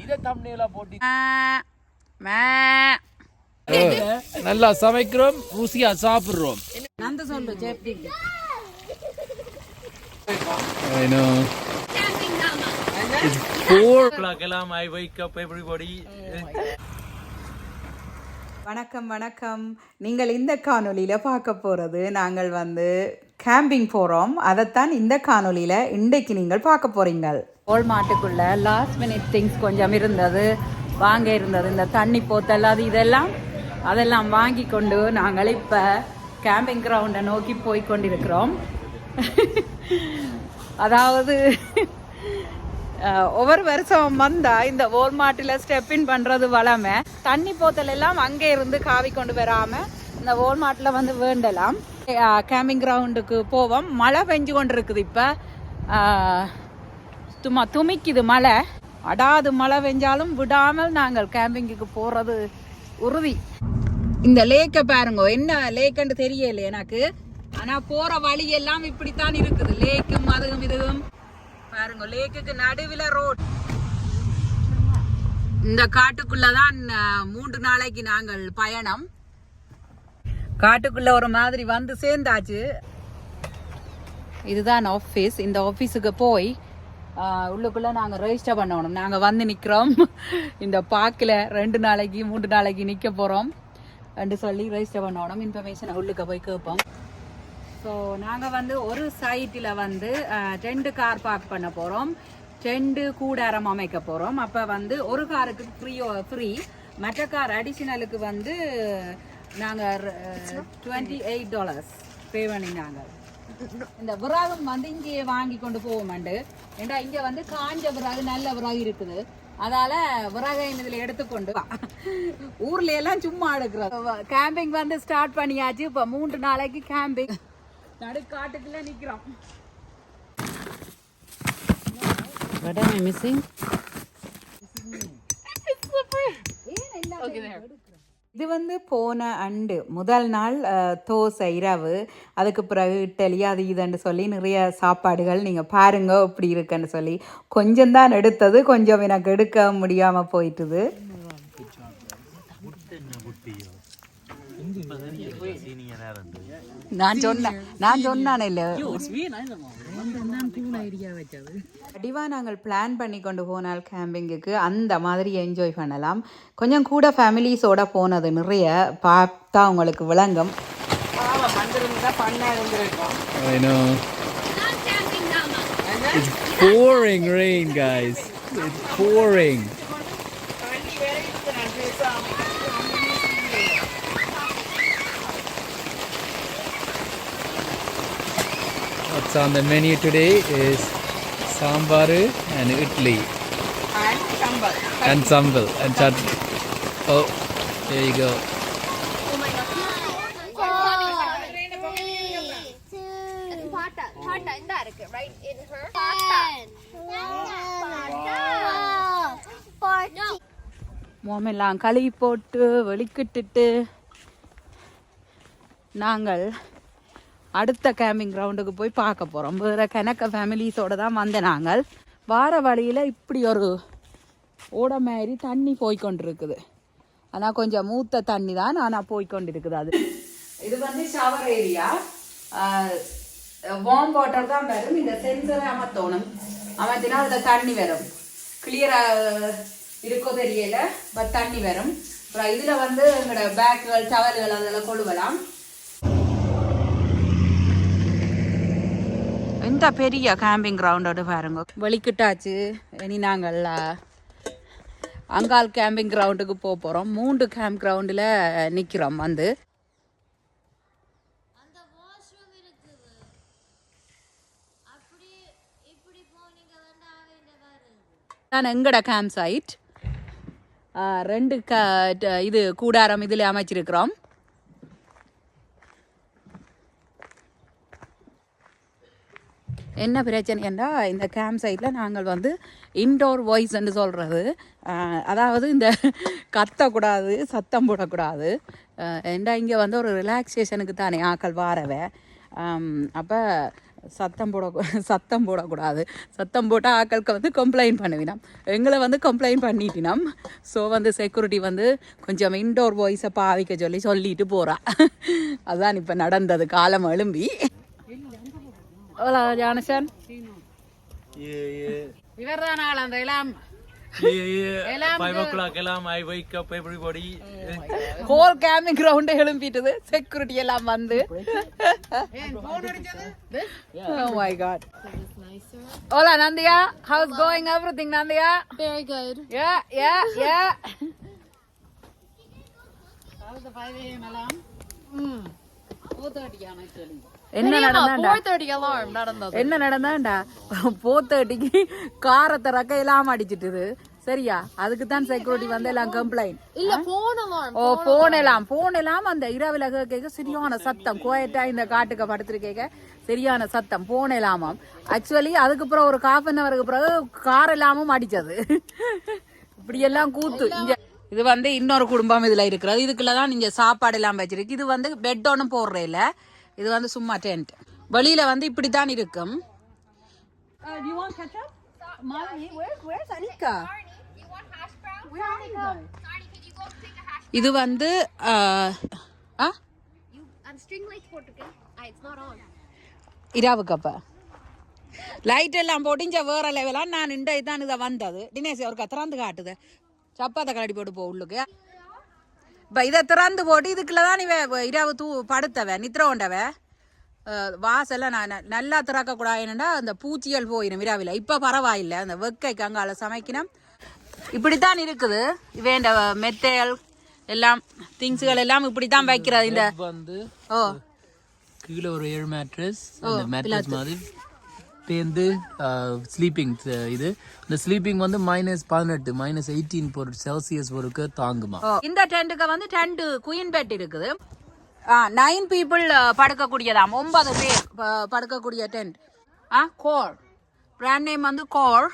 இதை தம்ப்நெயிலா போட்டு நல்லா சமைக்கிறோம், ருசியா சாப்பிடுறோம். நந்த சொல்லு ஜெப்டி. I know. It's 4 o'clock. I wake up everybody. வணக்கம் வணக்கம். நீங்கள் இந்த காணொலியில் பார்க்க போகிறது நாங்கள் கேம்பிங் போகிறோம். அதைத்தான் இந்த காணொலியில் இன்றைக்கு நீங்கள் பார்க்க போகிறீங்க. வால்மார்ட்டுக்குள்ளே லாஸ்ட் மினிட் திங்ஸ் கொஞ்சம் இருந்தது, வாங்க இருந்தது. இந்த தண்ணி போத்தல் அதெல்லாம் வாங்கி கொண்டு நாங்கள் இப்போ கேம்பிங் கிரவுண்டை நோக்கி போய் கொண்டிருக்கிறோம். அதாவது ஒவ்வொரு வருஷம் வந்தால் இந்த வால்மார்ட்டில் ஸ்டெப்பின் பண்ணுறது வளமை. தண்ணி போத்தல் எல்லாம் அங்கே இருந்து காவி கொண்டு வராமல் இந்த வால்மார்ட்டில் வேண்டலாம். கேம்பிங் கிரவுண்டுக்கு போவோம். மழை பெஞ்சு கொண்டு இருக்குது. இப்போ சும்மா துமிக்குது மழை. அடாது மழை பெஞ்சாலும் விடாமல் நாங்கள் கேம்பிங்குக்கு போகிறது உறுதி. இந்த லேக்கை பாருங்க, என்ன லேக்குன்னு தெரியல எனக்கு. ஆனால் போகிற வழி எல்லாம் இப்படித்தான் இருக்குது. லேக்கும் அதுவும் இதுவும் பாருங்க. லேக்குக்கு நடுவில் ரோட். இந்த காட்டுக்குள்ளதான் 3 நாளைக்கு நாங்கள் பயணம். காட்டுக்குள்ள ஒரு மாதிரி சேர்ந்தாச்சு. இதுதான் ஆஃபீஸ். இந்த ஆஃபீஸுக்கு போய் உள்ளுக்குள்ள நாங்கள் ரெஜிஸ்டர் பண்ணணும். நாங்கள் நிற்கிறோம் இந்த பார்க்கில் 2 நாளைக்கு 3 நாளைக்கு நிற்க போகிறோம் என்று சொல்லி ரெஜிஸ்டர் பண்ணணும். இன்ஃபர்மேஷனை உள்ளுக்க போய் கேட்போம். ஸோ நாங்கள் ஒரு சைட்டில் 2 கார் பார்க் பண்ண போகிறோம். 2 கூடாரம் அமைக்க போகிறோம். அப்போ ஒரு காருக்கு ஃப்ரீ, மற்ற கார் அடிஷ்னலுக்கு நாங்கள் $28 பே பண்ணினாங்க. இந்த விறகும் இங்கேயே வாங்கி கொண்டு போவோம்ண்டு. ஏண்டா இங்கே காஞ்ச விறகு நல்ல விறகு இருக்குது. அதால விறகை இதில் எடுத்துக்கொண்டு ஊர்ல எல்லாம் சும்மா எடுக்கிறோம். கேம்பிங் ஸ்டார்ட் பண்ணியாச்சு. இப்போ 3 நாளைக்கு கேம்பிங் நடுக்காட்டுக்குள்ள நிக்கிறோம். இது போன முதல் நாள் தோசை இரவு, அதுக்கு பிறகு இட்டலி அது இதுன்னு சொல்லி நிறைய சாப்பாடுகள். நீங்கள் பாருங்க இப்படி இருக்குன்னு சொல்லி. கொஞ்சம் தான் எடுத்தது, கொஞ்சம் எனக்கு எடுக்க முடியாமல் போயிட்டுது. நான் சொன்னானே இல்லை வடிவாக நாங்கள் பிளான் பண்ணி கொண்டு போனால் கேம்பிங்குக்கு அந்த மாதிரி என்ஜாய் பண்ணலாம். கொஞ்சம் கூட ஃபேமிலிஸோட போனது நிறைய பார்த்தா உங்களுக்கு விளங்கும். I know. It's pouring rain, guys. It's pouring. What's on the menu today is sambar and idli. And sambal. And chutney. Oh, there you go. மோமெல்லாம் கழுவி போட்டு வெளிக்கிட்டுட்டு நாங்கள் அடுத்த கேம்பிங் கிரவுண்டுக்கு போய் பார்க்க போகிறோம். வேறு கணக்க ஃபேமிலிஸோடு தான் நாங்கள் வார வழியில் இப்படி ஒரு ஓட மாதிரி தண்ணி போய்கொண்டிருக்குது. ஆனால் கொஞ்சம் மூத்த தண்ணி தான், ஆனால் போய்கொண்டிருக்குது. அது இது ஷவர் ஏரியா. வார்ம் வாட்டர் தான் வரும். இந்த சென்சரை அமைத்தினா அதில் தண்ணி வரும். கிளியராக இருக்கோ தெரியல, பட் தண்ணி வரும். அப்புறம் இதில் எங்களோட பேக்குகள் டவல்கள் அதெல்லாம் கொழுவலாம். இந்த பெரிய கேம்பிங் கிரவுண்டோடு பாருங்க வெளிக்கிட்டாச்சு. இனி நாங்கள் அங்கால் கேம்பிங் கிரவுண்டுக்கு போகிறோம். 3 கேம்ப் கிரவுண்டில் நிற்கிறோம். நான் எங்கட கேம்ப் சைட் 2 இது கூடாரம் இதில் அமைச்சிருக்கிறோம். என்ன பிரச்சனைன்னா இந்த கேம்ப் சைட்டில் நாங்கள் இன்டோர் வாய்ஸ்ன்னு சொல்கிறது. அதாவது இந்த கத்தக்கூடாது, சத்தம் போடக்கூடாது. ஏண்டா இங்கே ஒரு ரிலாக்ஸேஷனுக்கு தானே ஆக்கள் வாரவை. அப்போ சத்தம் போடக்கூடாது. சத்தம் போட்டால் ஆக்களுக்கு வந்து கம்ப்ளைண்ட் பண்ணுவினோம். எங்களை வந்து கம்ப்ளைண்ட் பண்ணிட்டினோம். ஸோ வந்து செக்யூரிட்டி வந்து கொஞ்சம் இன்டோர் வாய்ஸை பாவிக்க சொல்லிட்டு போகிறா. அதுதான் இப்போ நடந்தது. காலம் எழும்பி ஜானசன் இவர் தான் அந்த எல்லாம் 5 o'clock alarm, I wake up everybody. Whole camping ground எழும்பிட்டது. செக்யூரிட்டி எல்லாம் வந்து oh my god. Hola Nandiya, how's going everything Nandiya? Very good. Yeah. How's the 5 a.m. alarm? 4:30 actually. என்ன நடந்தாண்டா? 4:30 alarm நடந்தது. என்ன நடந்தாண்டா? 4:30க்கு காரை திறக்கையெல்லாம் அடிச்சிட்டுது. சரியா? அதுக்கு தான் செக்யூரிட்டி வந்து எல்லாம் கம்ப்ளைண்ட். இல்ல phone alarm. போன் எல்லாம் அந்த இரவுல கேட்க சரியான சத்தம். குவைட்டா இந்த காட்டுக்கு படுத்துருக்க சரியான சத்தம். போன் எல்லாமாம். ஆக்சுவலி அதுக்கு அப்புறம் ஒரு 1/2 hour பிறகு கார் எல்லாமும் அடிச்சது. இப்படி எல்லாம் கூத்து. இது வந்து இன்னொரு குடும்பம் இதுல இருக்கிறது. இதுக்குள்ளதான் நீங்க சாப்பாடு எல்லாம் வச்சிருக்கு. இது வந்து பெட் ஒன்னும் போடுற இல்ல. இது வந்து சும்மா டென்ட். வெளியில வந்து இப்படித்தான் இருக்கும். இது வந்து இராவுக்கப்ப லைட் எல்லாம் போட்டு இங்க வேற லெவலா நான் இந்த இதான் இதை வந்தது. தினேஷ் அவருக்கு திறந்து காட்டுது. சப்பாத்தை கலடி போட்டு போ உள்ளுக்கு. இப்போ இதை திறந்து போட்டு இதுக்குள்ளதான் இவ இரவு படுத்தவ நித்திர கொண்டவ. வாசெல்லாம் நான் நல்லா திறக்கக்கூடாது. என்னன்னா அந்த பூச்சிகள் போயிடும் இரவில். இப்போ பரவாயில்லை. அந்த வெக்கைக்கு அங்கால சமைக்கணும். இப்படித்தான் இருக்குது. இவன் இந்த மெத்தைகள் எல்லாம் திங்ஸ்கள் எல்லாம் இப்படித்தான் வைக்கிறது. இந்த வந்து கீழே ஒரு 7 மேட்ரஸ் மேட்ரஸ் மாதிரி பேருந்து ஸ்லீப்பிங். இது இந்த ஸ்லீப்பிங் வந்து -18 -18 செல்சியஸ் வரைக்கும் தாங்குமா. இந்த டென்ட்டுக்கு வந்து 10 குயின் பெட் இருக்குது. 9 people படுக்கக்கூடியதாம். 9 பேர் படுக்கக்கூடிய டென்ட். கோர் பிராண்ட் நேம் வந்து கோர்.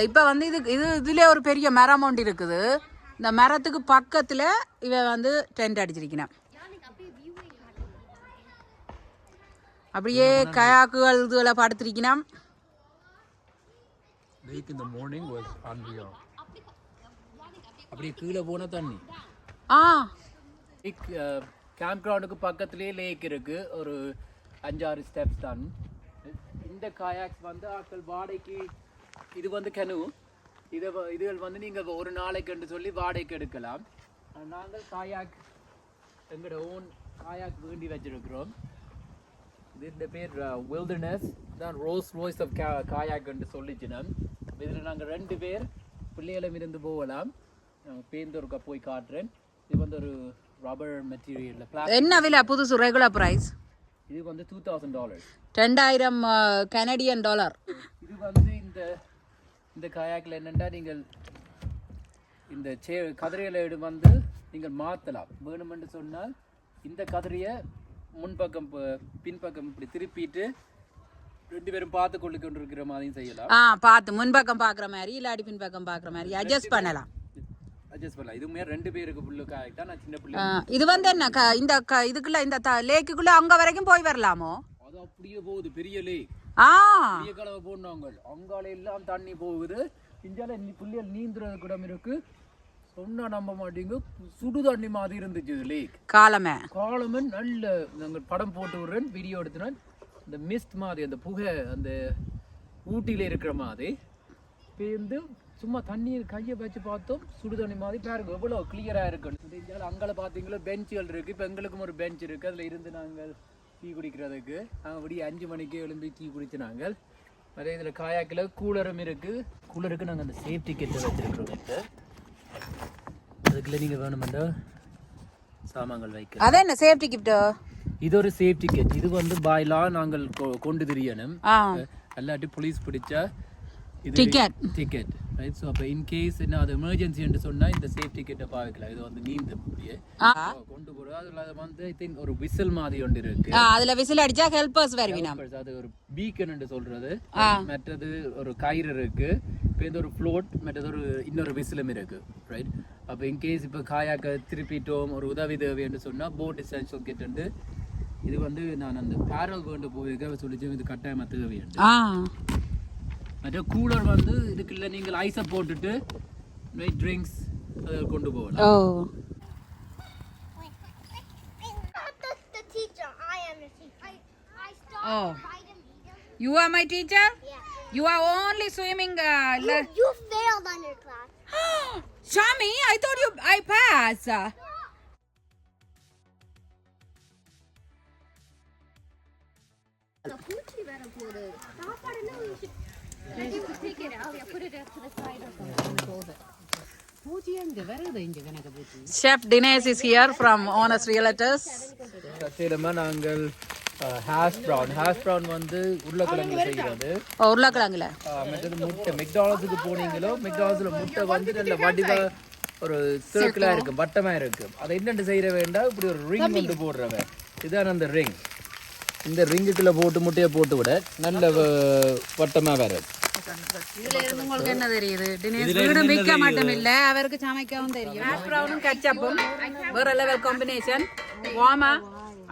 இப்ப வந்து இதுல ஒரு பெரிய மரம் ஒன்று இருக்குது. இந்த மரத்துக்கு பக்கத்துல இவ வந்து டென்ட் அடிச்சிருக்கிறான். அப்படியே கயாக்குகள் இதுல படுத்திருக்கிறான். அப்படியே கீழே போன தண்ணி. கேம்ப் கிரவுண்டுக்கு பக்கத்துலேயே லேக் இருக்கு. ஒரு 5-6 ஸ்டெப்ஸ் தான். இந்த காயாக்ஸ் வந்து ஆக்கள் வாடகைக்கு. இது வந்து கனு. இதுகள் வந்து நீங்கள் ஒரு நாளைக்கு சொல்லி வாடகைக்கு எடுக்கலாம். நாங்கள் காயாக் எங்களோட ஓன் காயாக் வேண்டி வச்சிருக்கிறோம். இது பேர் வில்டர்னஸ் தான். ரோஸ் ரோய்ஸ் ஆஃப் காயாக் சொல்லிச்சுனா இதில் நாங்கள் 2 பேர் பிள்ளைகளும் இருந்து போகலாம். பேந்தூருக்கா போய் காட்டுறேன். இது வந்து ஒரு ரப்பர் மெட்டீரியல். என்ன விலை புதுசு ரெகுலர் பிரைஸ்? இது வந்து $2,000. 2000 கனடியன் டாலர். இது வந்து இந்த காயாக்கில் என்னென்னா நீங்கள் இந்த கதிரையில வந்து நீங்கள் மாற்றலாம். வேணுமென்று சொன்னால் இந்த கதிரையை முன்பக்கம் பின்பக்கம் இப்படி திருப்பிட்டு 2 பேரும் பார்த்து கொண்டு இருக்கிற மாதிரியும் செய்யலாம். பார்த்து முன்பக்கம் பார்க்குற மாதிரி இல்லாடி பின்பக்கம் பார்க்குற மாதிரி அட்ஜஸ்ட் பண்ணலாம். இதுமே 2 பேருக்கு புல்லு காய்க்கு தான். நான் சின்ன பிள்ளை. இது வந்து என்ன இந்த இதுக்குள்ள இந்த லேக்குள்ள அங்க வரைக்கும் போய் வரலாமோ? அது அப்படியே போகுது. பெரிய லேக். பெரிய கலவை போனாங்க. அங்கால எல்லாம் தண்ணி போகுது. இந்தியால புள்ளியல் நீந்துறது கூட இருக்கு. சொன்னா நம்ப மாட்டீங்க. சுடு தண்ணி மாதிரி இருந்துச்சு லேக். காலமே நல்ல. நாங்கள் படம் போட்டு விடுறேன், வீடியோ எடுத்துனேன். இந்த மிஸ்ட் மாதிரி அந்த புகை அந்த ஊட்டியில இருக்கிற மாதிரி பேருந்து சும்மா தண்ணீர் கையை வச்சு பார்த்தோம். சுடு தண்ணி மாதிரி பாருங்க எவ்வளோ கிளியராக இருக்குன்னு. அங்கே பார்த்தீங்களா பெஞ்சுகள் இருக்குது. இப்போ எங்களுக்கும் ஒரு பெஞ்ச் இருக்குது. அதில் இருந்து நாங்கள் டீ குடிக்கிறதுக்கு நாங்கள் விடிய 5 மணிக்கு எழும்பி டீ குடிச்சு நாங்கள். அதே இதில் காயாக்கில் கூலரும் இருக்குது. கூலருக்கு நாங்கள் அந்த சேஃப்டி கிட்ட வச்சுருக்கிறோம். இப்போ அதுக்குள்ள நீங்கள் வேணுமெண்டா சாமான்கள் வைக்க. அதே என்ன சேஃப்டி கிஃப்ட்? இது ஒரு சேஃப்டி கிட். இது வந்து பாய்லா நாங்கள் கொண்டு திரியணும். எல்லாட்டி போலீஸ் பிடிச்சா இது டிக்கெட் ரைட். ஸோ அப்போ இன்கேஸ் என்ன அது எமர்ஜென்சி என்று சொன்னால் இந்த சேஃப்டி கிட்ட பார்க்கலாம். இது வந்து நீந்த அப்படியே கொண்டு போகிறோம். அதில் வந்து ஐ திங்க் ஒரு விசில் மாதிரி ஒன்று இருக்கு. அதில் விசில் அடிச்சா ஹெல்பர்ஸ் வருவீங்க. அது ஒரு பீக்கன் என்று சொல்றது. மற்றது ஒரு கயிறு இருக்கு. இப்போ இது ஒரு ஃப்ளோட் மற்றது ஒரு இன்னொரு விசிலும் இருக்குது ரைட். அப்போ இன்கேஸ் இப்போ காயாக்க திருப்பிட்டோம் ஒரு உதவி தேவைன்னு சொன்னால் போட் எசென்ஷியல் கிட்டு இது வந்து நான் அந்த பேரல் வேண்டு போயிருக்க சொல்லிச்சு இது கட்டாயமாக தேவையுண்டு. மற்ற கூலர் வந்து இதுக்குள்ள நீங்கள் ஐஸை போட்டுட்டு ட்ரிங்க்ஸ் அதை கொண்டு போகலாம். Oh, you are my teacher? Yeah. You are only swimming. You failed on your class. Shami, I thought I passed. Take it out. Put it to the side or Chef Dinesh is here from Honest Realtors. சத்தியமா நாங்கள் hash brown வந்து உருளைக்கிழங்கு செய்கிறது. உருளைக்கிழங்குல மற்றது முட்டை மெக்டானல்ட்ஸுக்கு போனீங்களோ மெக்டானல்ட்ஸில் முட்டை வந்து நல்ல வடிவா ஒரு சர்க்கிளா இருக்கு வட்டமா இருக்கு. அதை என்னென்று செய்யற வேண்டாம் இப்படி ஒரு ரிங் வந்து போடுறவன் இதுதான் அந்த ரிங். இந்த ரிங்குக்குள்ள போட்டு முட்டையை போட்டு விட நல்ல வட்டமா வரும். இதுல இருந்து உங்களுக்கு என்ன தெரியுது? தினேஷ் வீடு மிக்க மட்டும் இல்ல அவருக்கு சமைக்கவும் தெரியும். ஹாஷ் ப்ரௌனும் கெச்சப்பும் வேற லெவல் காம்பினேஷன். வாமா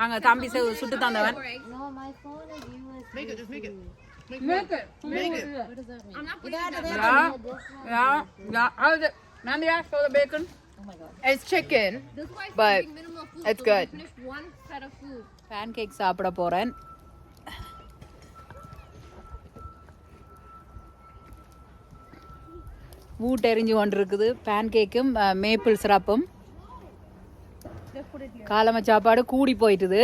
அங்க தம்பி சுட்டு தந்தவன். No, my phone is USB. Make it. What does that mean? I'm not putting Yeah. How is it? Mandia, show the bacon. Oh my god. It's chicken, but it's good. Finished one set of food. Pancake சாப்பிட போறேன். ஊட் எரிஞ்சு கொண்டு இருக்குது. பேன்கேக்கும் maple சிரப்பும். காலம சாப்பாடு கூடி போயிட்டுது.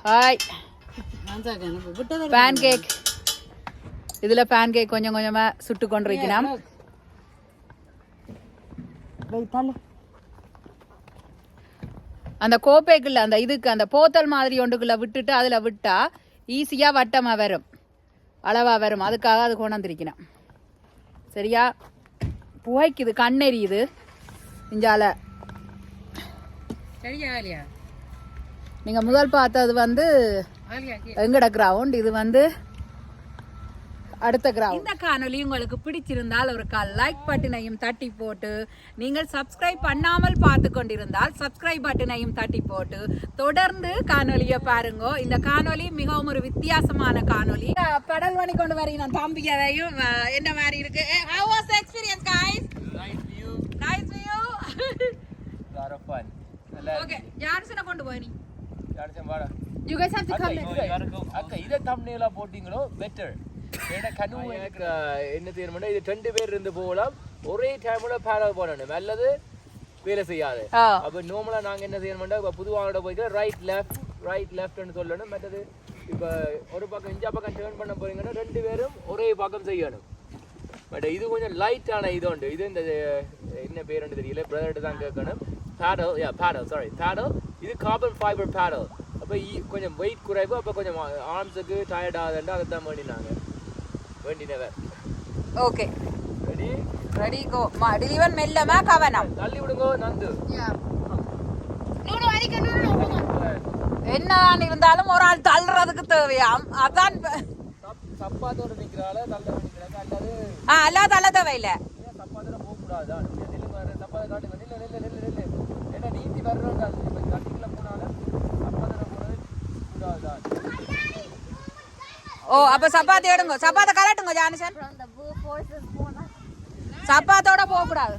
Hi pancake. இதுல pancake கொஞ்சம் கொஞ்சமா சுட்டு கொண்டிருக்கிறோம். அந்த கோப்பைக்குள்ள அந்த இதுக்கு அந்த போத்தல் மாதிரி ஒன்றுக்குள்ள விட்டுட்டு அதுல விட்டா ஈஸியா வட்டமா வரும், அளவா வரும். அதுக்காக அது கொண்டாந்துருக்கிறேன். சரியா புகைக்குது, கண்ணெரியுது இஞ்சால. நீங்க முதல் பார்த்தது வந்து எங்கட கிரவுண்ட், இது வந்து அடுத்த கிரவுண்ட். இந்த காணொலி உங்களுக்கு பிடிச்சிருந்தால் ஒரு லைக் பட்டனையும் தட்டி போட்டு, நீங்கள் சப்ஸ்கிரைப் பண்ணாமல் பார்த்து கொண்டிருந்தால் சப்ஸ்கிரைப் பட்டனையும் தட்டி போட்டு தொடர்ந்து காணொலியை பாருங்க. இந்த காணொலி மிகவும் ஒரு வித்தியாசமான காணொலி. பெடல் பண்ணி கொண்டு வரீங்க நான் தம்பியவையும் என்ன மாதிரி இருக்கு. How was the experience guys? Nice view. Lot of fun. Okay, ஜான்சனை கொண்டு போய் நீ. ஜான்சன் வாடா. You guys have to come in. அக்கா இத thumbnail-ஆ போடிங்களோ better. ஏன்னா கனவு எனக்கு என்ன தெரியுமா, இது 2 பேர் இருந்து போகலாம், ஒரே டைம்ல பேடல் பண்ணணும், அல்லது வேலை செய்யாது. அப்ப நார்மலா நாங்க என்ன செய்யணும்னா புதுவாங்கட போயிட்டு ரைட் லெஃப்ட்னு சொல்லணும். மற்றது இப்ப ஒரு பக்கம் இஞ்சா பக்கம் டர்ன் பண்ண போறீங்கன்னா 2 பேரும் ஒரே பக்கம் செய்யணும். பட் இது கொஞ்சம் லைட்டான இது உண்டு. இது இந்த என்ன பேருன்னு தெரியல, பிரதர்கிட்ட தான் கேட்கணும். பேடல் இது கார்பன் ஃபைபர் பேடல். அப்ப கொஞ்சம் வெயிட் குறைவு, அப்ப கொஞ்சம் ஆர்ம்ஸுக்கு டயர்ட் ஆகுதுன்னு அதை தான் வேண்டினாங்க. Okay ready go. டெலிவர் மெல்லமா கவனம். தள்ளி விடுங்க நந்து. என்னதான் இருந்தாலும் ஒரு ஆள் தள்ளுறதுக்கு தேவையாம். அதான் சப்பாத்தோட நிக்கிறால தள்ள வேண்டிக்கிறாங்க, அல்லது அல்ல தள்ள தேவையில்ல. சப்பாத்தோட போக கூடாது. சப்பாத்தை காட்டுங்க. நில்லு என்ன நீந்தி வர்றோம் தண்ணிக்குள்ள போனால சப்பாத்தோட போனது கூடாது. ஓ அப்ப சப்பாத்தி எடுங்க, சப்பாத்தை கலட்டுங்க Johnson. From the blue forces born. சப்பாத்தோட போக கூடாது.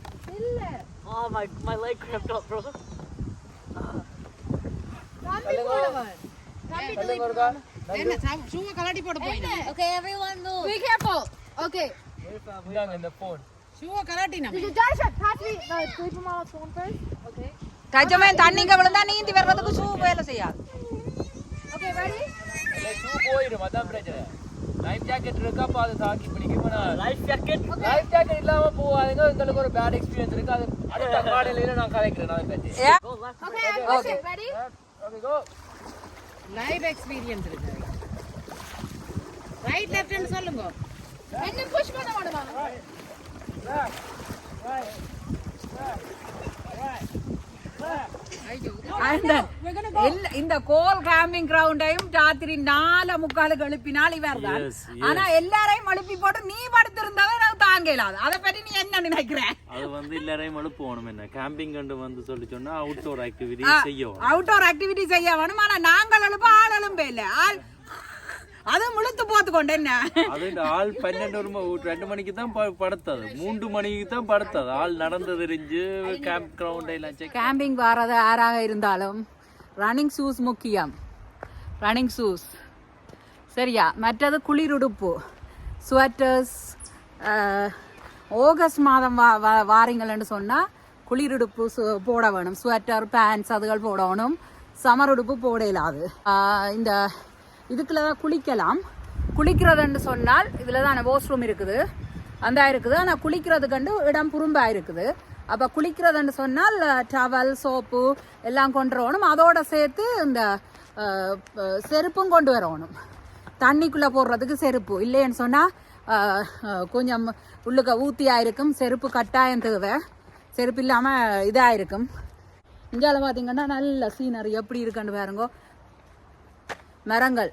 Oh my leg cramped up, bro. Okay, everyone move. Be careful. Okay. இந்த phone. Did you guys pass me the sleep model phone first? Okay. கஜமே தண்ணிக்கு விழுந்தா நீந்தி வர்றதுக்கு ஷூ வேலை செய்யாது. Okay, ready? ஷூ போயிடும், அதான் பிரச்சனை. லைஃப் ஜாக்கெட் இருக்கா பாது தாக்கி பிடிக்கும். லைஃப் ஜாக்கெட் இல்லாம போவாதீங்க, உங்களுக்கு ஒரு பேட் எக்ஸ்பீரியன்ஸ் இருக்கு. அது அடுத்த காலையில நான் கதைக்கிறேன் அதை பத்தி. Okay, ready? Okay, go. Live experience இருக்கு. ரைட் லெஃப்ட்னு சொல்லுங்க. என்ன push பண்ண மாட்டோமா? Right. இந்த கோல் கேம்பிங் கிரவுண்டையும் ராத்திரி 4:45 எழுப்பினால் இவர்தான். ஆனா எல்லாரையும் எழுப்பி போட்டு நீ படுத்திருந்தாலும் எனக்கு தாங்க இல்லாது. அதை பற்றி நீ என்ன நினைக்கிற? அது வந்து எல்லாரையும் எழுப்பணும். என்ன கேம்பிங் கண்டு வந்து சொல்லி சொன்னா அவுட்டோர் ஆக்டிவிட்டி செய்யணும். அவுட்டோர் ஆக்டிவிட்டி செய்ய வேணும். ஆனா நாங்கள் எழுப்ப ஆள் எழும்ப இல்லை. ஆள் அது முழுத்து போத்து கொண்டு என்ன அது ஆள் 2 மணிக்கு தான் படுத்தது, 3 மணிக்கு தான் படுத்தது. ஆள் நடந்து தெரிஞ்சு கேம்ப் கிரவுண்ட் எல்லாம் கேம்பிங் வர்றது யாராக இருந்தாலும் ரன்னிங் ஷூஸ் முக்கியம். ரன்னிங் ஷூஸ் சரியா. மற்றது குளிருடுப்பு, ஸ்வெட்டர்ஸ். ஆகஸ்ட் மாதம் வாரீங்கள்னு சொன்னால் குளிருடுப்பு போட வேணும். ஸ்வெட்டர், பேண்ட்ஸ் அதுகள் போடணும். சமர் உடுப்பு போட இல்லாது. இந்த இதுக்குள்ள தான் குளிக்கலாம். குளிக்கிறதுன்னு சொன்னால் இதில் தான் வாஷ்ரூம் இருக்குது, அந்த இருக்குது. ஆனால் குளிக்கிறது கண்டு இடம் புறம்பாக இருக்குது. அப்போ குளிக்கிறதுன்னு சொன்னால் டவல், சோப்பு எல்லாம் கொண்டு வரணும். அதோட சேர்த்து இந்த செருப்பும் கொண்டு வரணும். தண்ணிக்குள்ளே போடுறதுக்கு செருப்பு இல்லைன்னு சொன்னால் கொஞ்சம் உள்ளுக்க ஊத்தியாக இருக்கும். செருப்பு கட்டாயம் தேவை. செருப்பு இல்லாமல் இதாக இருக்கும். இந்தியாவில் பார்த்தீங்கன்னா நல்ல சீனரி எப்படி இருக்குன்னு பாருங்க. மரங்கள்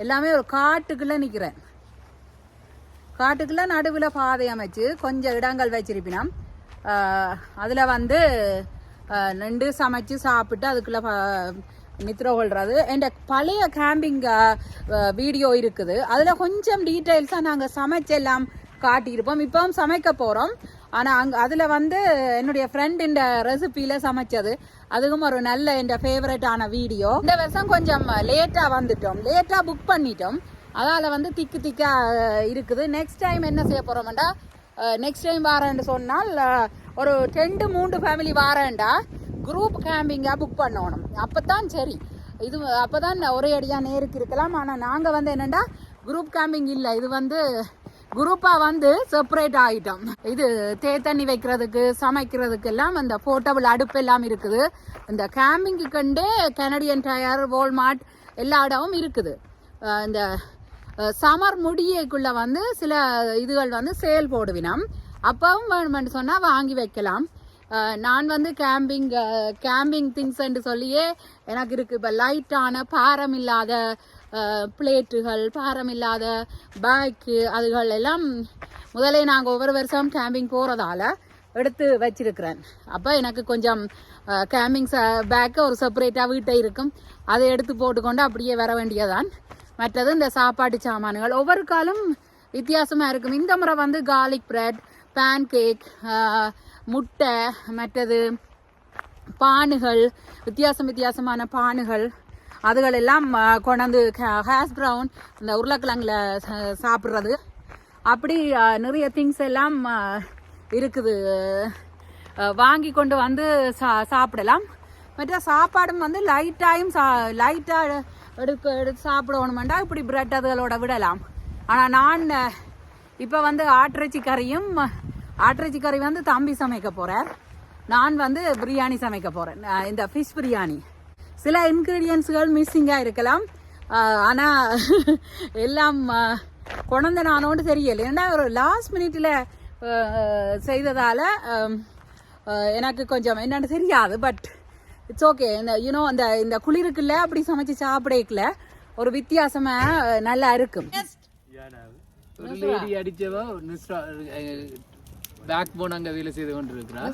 எல்லாமே ஒரு காட்டுக்குள்ளே நிற்கிறேன். காட்டுக்குள்ளே நடுவில் பாதை அமைச்சு கொஞ்சம் இடங்கள் வச்சிருப்பினோம். அதில் வந்து நின்று சமைச்சு சாப்பிட்டு அதுக்குள்ளே நித்திர கொள்றது. என் பழைய கேம்பிங் வீடியோ இருக்குது. அதில் கொஞ்சம் டீட்டெயில்ஸாக நாங்கள் சமைச்செல்லாம் காட்டியிருப்போம். இப்போவும் சமைக்க போகிறோம். ஆனால் அதில் வந்து என்னுடைய ஃப்ரெண்ட் இந்த ரெசிபியில் சமைச்சது. அதுவும் ஒரு நல்ல என் ஃபேவரட்டான வீடியோ. இந்த வருஷம் கொஞ்சம் லேட்டாக வந்துட்டோம், லேட்டாக புக் பண்ணிட்டோம். அதால் வந்து திக்காக இருக்குது. நெக்ஸ்ட் டைம் என்ன செய்ய போகிறோம்டா, நெக்ஸ்ட் டைம் வாரேன்னு சொன்னால் ஒரு 2-3 ஃபேமிலி வாரேன்டா குரூப் கேம்பிங்காக புக் பண்ணணும். அப்போ தான் சரி. இது அப்போ தான் ஒரே அடியாக நேருக்கு இருக்கலாம். ஆனால் நாங்கள் வந்து என்னென்னா குரூப் கேம்பிங் இல்லை, இது வந்து குரூப்பாக வந்து செப்பரேட் ஆகிட்டோம். இது தண்ணி வைக்கிறதுக்கு சமைக்கிறதுக்கு எல்லாம் அந்த போர்ட்டபிள் அடுப்பு எல்லாம் இருக்குது. இந்த கேம்பிங்கு கண்டே கனடியன் டயர், வால்மார்ட் எல்லா இடமும் இருக்குது. இந்த சமர் முடியக்குள்ள வந்து சில இதுகள் வந்து சேல் போடுவினோம். அப்பவும் வேணுமென்று சொன்னால் வாங்கி வைக்கலாம். நான் வந்து கேம்பிங் திங்ஸ்ன்னு சொல்லியே எனக்கு இருக்குது. இப்போ லைட்டான பாரம் இல்லாத பிளேட்டுகள், பாரம் இல்லாத பேக்கு அதுகள் எல்லாம் முதலே நாங்கள் ஒவ்வொரு வருஷம் கேம்பிங் போகிறதால எடுத்து வச்சிருக்கிறேன். அப்போ எனக்கு கொஞ்சம் கேம்பிங் பேக்கு ஒரு செப்பரேட்டாக வீட்டை இருக்கும். அதை எடுத்து போட்டுக்கொண்டு அப்படியே வர வேண்டியதான். மற்றது இந்த சாப்பாட்டு சாமான்கள் ஒவ்வொரு காலம் வித்தியாசமாக இருக்கும். இந்த முறை வந்து கார்லிக் பிரெட், பேன் கேக், முட்டை, மற்றது பானுகள், வித்தியாசமான பானுகள் அதுகள் எல்லாம் கொண்டாந்து ஹேஷ் ப்ரவுன் இந்த உருளைக்கிழங்கில் சாப்பிட்றது அப்படி நிறைய திங்ஸ் எல்லாம் இருக்குது. வாங்கி கொண்டு வந்து சாப்பிடலாம். மற்ற சாப்பாடும் வந்து லைட்டாக எடுத்து சாப்பிடணுமெண்டா இப்படி பிரெட் அதுகளோட விடலாம். ஆனால் நான் இப்போ வந்து ஆட்டிறைச்சி கறி வந்து தம்பி சமைக்க போகிறார். நான் வந்து பிரியாணி சமைக்க போகிறேன். இந்த ஃபிஷ் பிரியாணி. சில இன்க்ரீடியன்ஸுகள் மிஸ்ஸிங்காக இருக்கலாம். ஆனால் எல்லாம் கொண்டு நானோடு தெரியல. ஏன்னா ஒரு லாஸ்ட் மினிட்ல செய்ததால் எனக்கு கொஞ்சம் என்னென்னு தெரியாது. But it's okay. யூனோ இந்த குளிருக்குள்ள அப்படி சமைச்சு சாப்பிடக்கல ஒரு வித்தியாசமாக நல்லா இருக்கும். ஒரு லேடி அடிச்சவா பேக் போன் அங்க வேலை செய்து கொண்டிருக்கிறார்.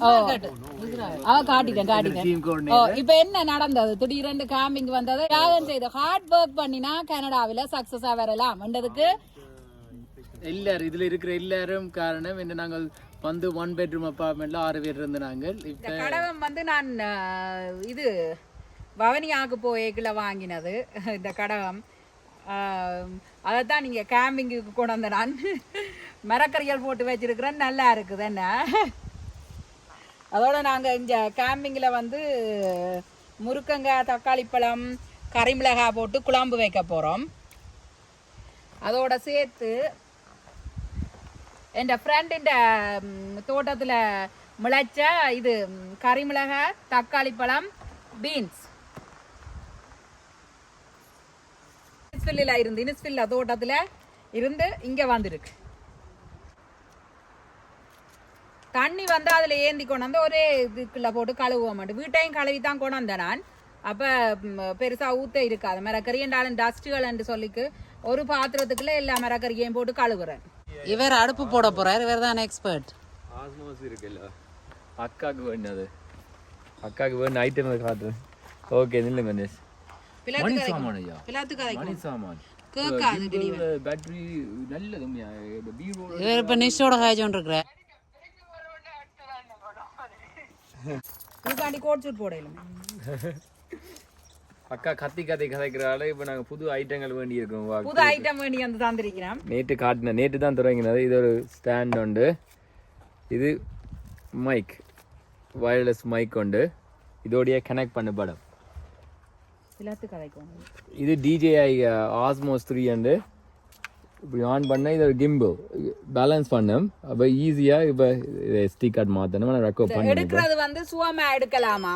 இப்ப என்ன நடந்தது? திடீரென்று கேம்பிங் வந்தது. யாகம் செய்த ஹார்ட் ஒர்க் பண்ணினா கனடாவில சக்சஸா வரலாம் என்றதுக்கு எல்லாரும் இதுல இருக்கிற எல்லாரும் காரணம் என்ன, நாங்கள் வந்து 1 bedroom அபார்ட்மெண்ட்ல 6 பேர் இருந்து நாங்கள். இப்ப கடகம் வந்து நான் இது பவனியாக்கு போய்க்குள்ள வாங்கினது இந்த கடகம். அதைத்தான் நீங்கள் கேம்பிங்குக்கு கொண்டு வந்த நான் மரக்கறிகள் போட்டு வச்சிருக்கிறேன். நல்லா இருக்குது என்ன. அதோட நாங்கள் இந்த கேம்பிங்கில் வந்து முருக்கங்காய், தக்காளி பழம், கறிமிளகாய் போட்டு குழம்பு வைக்க போகிறோம். அதோட சேர்த்து என் ஃப்ரெண்டின் தோட்டத்தில் முளைச்ச இது கறிமிளகாய், தக்காளி பழம், பீன்ஸ் இனிஸ்வில்ல தோட்டத்தில் இருந்து இங்கே வந்திருக்கு. தண்ணி வந்து அதில் ஏந்தி கொண்டு வந்து ஒரே இதுக்குள்ள போட்டு கழுவ மாட்டேன். வீட்டையும் கழுவி தான் கொண்டு வந்தேன் நான். அப்போ பெருசாக ஊற்ற இருக்காது. மரக்கறியண்டாலும் டஸ்ட்டுகள் என்று சொல்லிக்கு ஒரு பாத்திரத்துக்குள்ள எல்லா மரக்கறியையும் போட்டு கழுவுறேன். இவர் அடுப்பு போட போறார். இவர் தான் எக்ஸ்பர்ட். ஆஸ்மோஸ் இருக்குல்ல, அக்காவுக்கு வேண்டியது, அக்காவுக்கு வேண்டிய ஐட்டம் காட்டுறேன். ஓகே நில்லுங்க நேஸ். மணி சாமான் ஐயா, மணி சாமான் கேட்காது. பேட்டரி நல்லது. இவர் இப்போ நிஷோட காய்ச்சோன் இருக்கிற இதுக்காண்டி கோட் சூட் போடல. அக்கா கத்தி கதைக்கிறாள். இப்போ நாங்கள் புது ஐட்டங்கள் வேண்டி இருக்கோம். புது ஐட்டம் வேண்டி வந்து தந்திருக்கிறோம். நேற்று காட்டின, நேற்று தான் தொடங்கினது. இது ஒரு ஸ்டாண்ட் உண்டு. இது மைக், வயர்லெஸ் மைக் உண்டு. இதோடைய கனெக்ட் பண்ண படம். இது DJI ஆஸ்மோஸ் 3 உண்டு. இப்படி ஆன் பண்ண இது ஒரு கிம்பிள் பேலன்ஸ் பண்ணும். அப்போ ஈஸியாக இப்போ SD கார்டு மாற்றணும். ரெக்கார்ட் பண்ணி எடுக்கிறது வந்து சுவமா எடுக்கலாமா,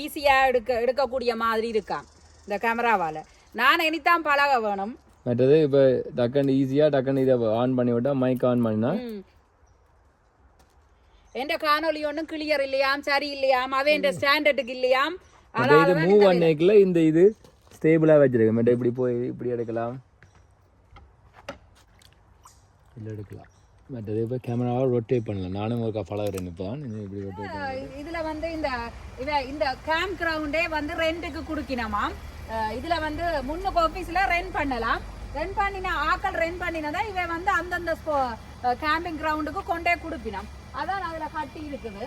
ஈஸியாக எடுக்கக்கூடிய மாதிரி இருக்கா இந்த கேமராவால். நான் இனித்தான் பழக வேணும். மற்றது இப்போ டக்குன்னு ஈஸியாக டக்குன்னு இதை ஆன் பண்ணி விட்டா மைக் ஆன் பண்ணினா எந்த காணொலி ஒன்றும் கிளியர் இல்லையாம், சரி இல்லையாம், அவன் எந்த ஸ்டாண்டர்டுக்கு இல்லையாம். இது மூவ் பண்ணேக்குள்ள இந்த இது ஸ்டேபிளாக வச்சிருக்கேன். மற்ற இப்படி போய் இப்படி எடுக்கலாம், இல்லை எடுக்கலாம். மற்றது இப்போ கேமராவை ரொட்டேட் பண்ணலாம். நானும் ஒரு பழகிறேன். இப்போ இப்படி ரொட்டேட் பண்ணலாம். இதில் வந்து இந்த கேம்ப் கிரவுண்டே வந்து ரெண்டுக்கு கொடுக்கணுமாம். இதில் வந்து முன்னுக்கு ஆஃபீஸில் ரெண்ட் பண்ணலாம். ரெண்ட் பண்ணினா ஆக்கள் ரெண்ட் பண்ணினதா இவன் வந்து அந்தந்த கேம்பிங் கிரவுண்டுக்கு கொண்டே கொடுப்பினான். அதான் அதில் கட்டி இருக்குது.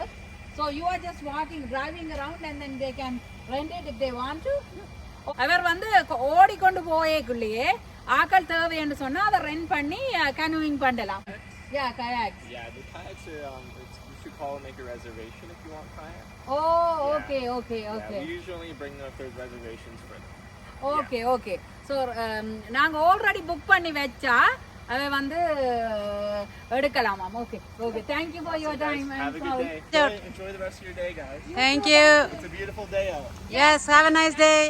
So you are just walking, driving around and then they can rent it if they want to. அவர் வந்து ஓடிக்கொண்டு போயேக்குள்ளேயே ஆக்கள் தேவைன்னு சொன்னா அதை ரெண்ட் பண்ணி கனூயிங் பண்ணலாம். Yeah, kayaks. Yeah, the kayaks are, you should call and make a reservation if you want kayak. Oh, okay, okay, okay. Yeah, we usually bring up those reservations for them. Okay, okay. So நாங்க already book பண்ணி வெச்சா அதை வந்து எடுக்கலாமாம். Okay okay, thank you for your time. Have a good day. Enjoy the rest of your day, guys. Thank you. It's a beautiful day out. Yes, have a nice day.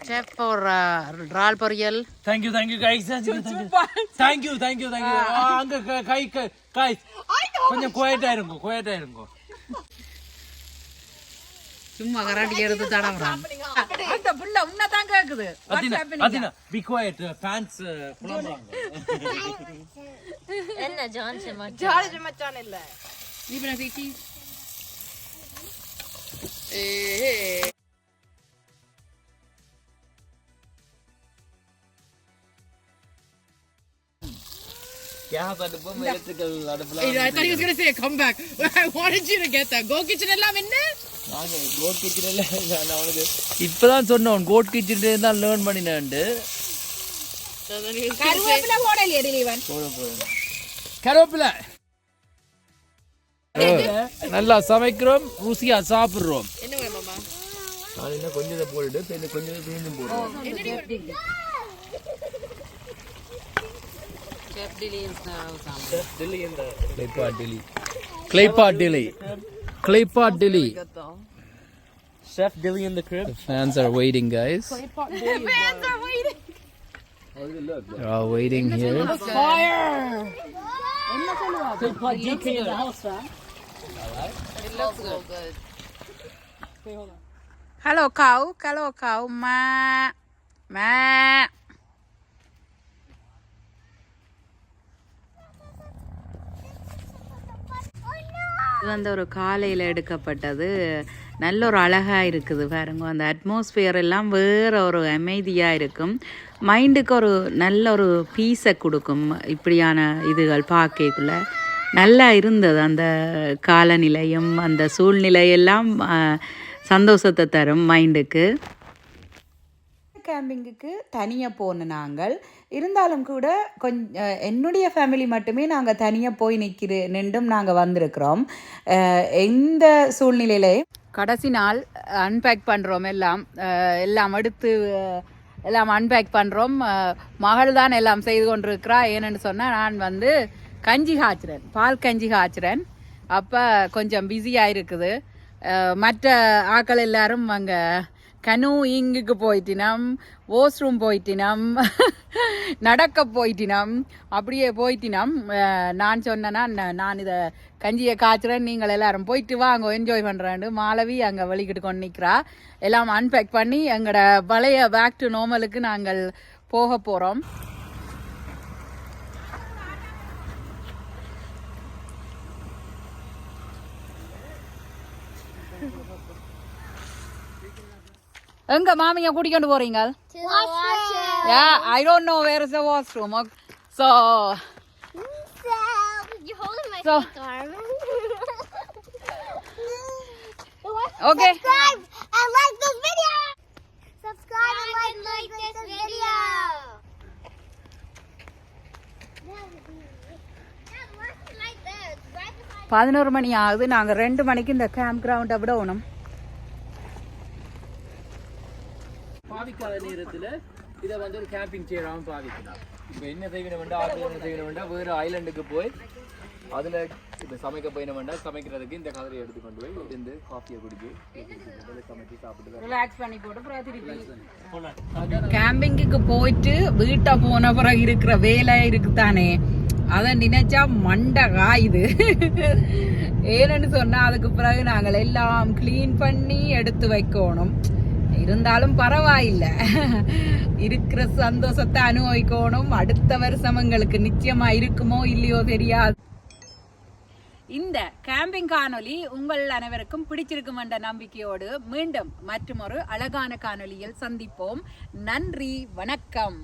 Chef for ரால் பொரியல். Thank you guys. Thank you. அங்க guys கொஞ்சம் குவைட்டா இருங்க. சும்மா karate எடுத்து தடவறான். அந்த புள்ள உன்னதான் கேக்குது. Adina be quiet, fans புலம்பறாங்க. என்ன ஜார்ஜ் மச்சான் இல்ல. இவன பிக்கி. क्या बात है मेरे को लड़बला. I thought he was going to say come back. I wanted you to get that. Go kitchen எல்லாம் என்ன? நான் கோட் கிச்சன்ல நான் அவனுக்கு இப்பதான் சொன்னேன். கோட் கிச்சன்ல தான் லேர்ன் பண்ணினேன்டு. கருவேப்பிலை போடலையே டிலீவன். கருவேப்பிலை நல்லா சமைக்கிறோம், ருசியா சாப்பிடுறோம். என்ன வேணும் மாமா? நான் இன்னும் கொஞ்சம் போட்டுட்டு கொஞ்சம் மீண்டும் போடுறோம். Claypot Dilly. Chef Dilly in the crib. The fans are waiting, guys. The fans are waiting. They're all waiting here. Fire! DK in the house, fam. It looks so good. Hello cow. Ma. இது வந்து ஒரு காலையில் எடுக்கப்பட்டது. நல்ல ஒரு அழகாக இருக்குது பாருங்க. அந்த அட்மாஸ்பியர் எல்லாம் வேறு ஒரு அமைதியாக இருக்கும். மைண்டுக்கு ஒரு நல்ல ஒரு பீஸை கொடுக்கும். இப்படியான இதுகள் பார்க்கக்குள்ள நல்லா இருந்தது. அந்த காலநிலையும் அந்த சூழ்நிலையெல்லாம் சந்தோஷத்தை தரும் மைண்டுக்கு. கேம்பிங்குக்கு தனியாக போன நாங்கள் இருந்தாலும் கூட என்னுடைய ஃபேமிலி மட்டுமே நாங்கள் தனியாக போய் நின்றும் நாங்கள் வந்திருக்கிறோம். எந்த சூழ்நிலையிலே கடைசி நாள் அன்பேக் பண்ணுறோம், எல்லாம் எடுத்து எல்லாம் அன்பேக் பண்ணுறோம். மகள் தான் எல்லாம் செய்து கொண்டிருக்கிறா. ஏன்னு சொன்னால் நான் கஞ்சி காய்ச்சிறேன், பால் கஞ்சி காய்ச்சிறேன். அப்போ கொஞ்சம் பிஸியாக இருக்குது. மற்ற ஆக்கள் எல்லாரும் அங்கே கனூயிங்குக்கு போயிட்டினம், வாஷ்ரூம் போயிட்டினம், நடக்க போயிட்டினம், அப்படியே போயிட்டினம். நான் சொன்னேன்னா நான் இதை கஞ்சியை காய்ச்சுறேன், நீங்கள் எல்லாரும் போயிட்டு வாங்க என்ஜாய் பண்ணுறேன்னு மாலவி அங்கே வெளிக்கிட்டு கொண்டு நிற்கிறா. எல்லாம் அன்பேக் பண்ணி எங்களோட பழைய பேக் டு நார்மலுக்கு நாங்கள் போக போகிறோம். எங்க மாமியா கூட்டிக்கொண்டு போறீங்க? Yeah, I don't know where is the washroom. So You're holding my arm. Okay. Subscribe and like this video. Subscribe and like this video. 11 மணி ஆகுது. நாங்க 2 மணிக்கு இந்த கேம்ப் கிரவுண்ட் விடணும். பாவிக்காத நேரத்துல இதை ஒரு கேம்பிங் சேராம பாவிக்கலாம். இப்போ என்ன செய்யணும் வேண்டாம், ஆற்று என்ன செய்யணும் வேண்டாம், வேறு ஐலண்டுக்கு போய் அதில் இப்போ சமைக்க போயின வேண்டாம். சமைக்கிறதுக்கு இந்த கலரை எடுத்து கொண்டு போய் இருந்து காஃபியை குடிச்சு சமைச்சு சாப்பிட்டு ரிலாக்ஸ் பண்ணி போட்டு கேம்பிங்குக்கு போயிட்டு வீட்டை போன பிறகு இருக்கிற வேலை இருக்குதானே, அதை நினைச்சா மண்டை காயுது. ஏன்னு சொன்னா அதுக்கு பிறகு நாங்கள் எல்லாம் கிளீன் பண்ணி எடுத்து வைக்கணும். இருந்தாலும் பரவாயில்லை, இருக்கிற சந்தோஷத்தை அனுபவிக்கணும். அடுத்த வருஷம் எங்களுக்கு நிச்சயமா இருக்குமோ இல்லையோ தெரியாது. இந்த கேம்பிங் காணொலி உங்கள் அனைவருக்கும் பிடிச்சிருக்கும் என்ற நம்பிக்கையோடு மீண்டும் மற்றொரு அழகான காணொலியில் சந்திப்போம். நன்றி, வணக்கம்.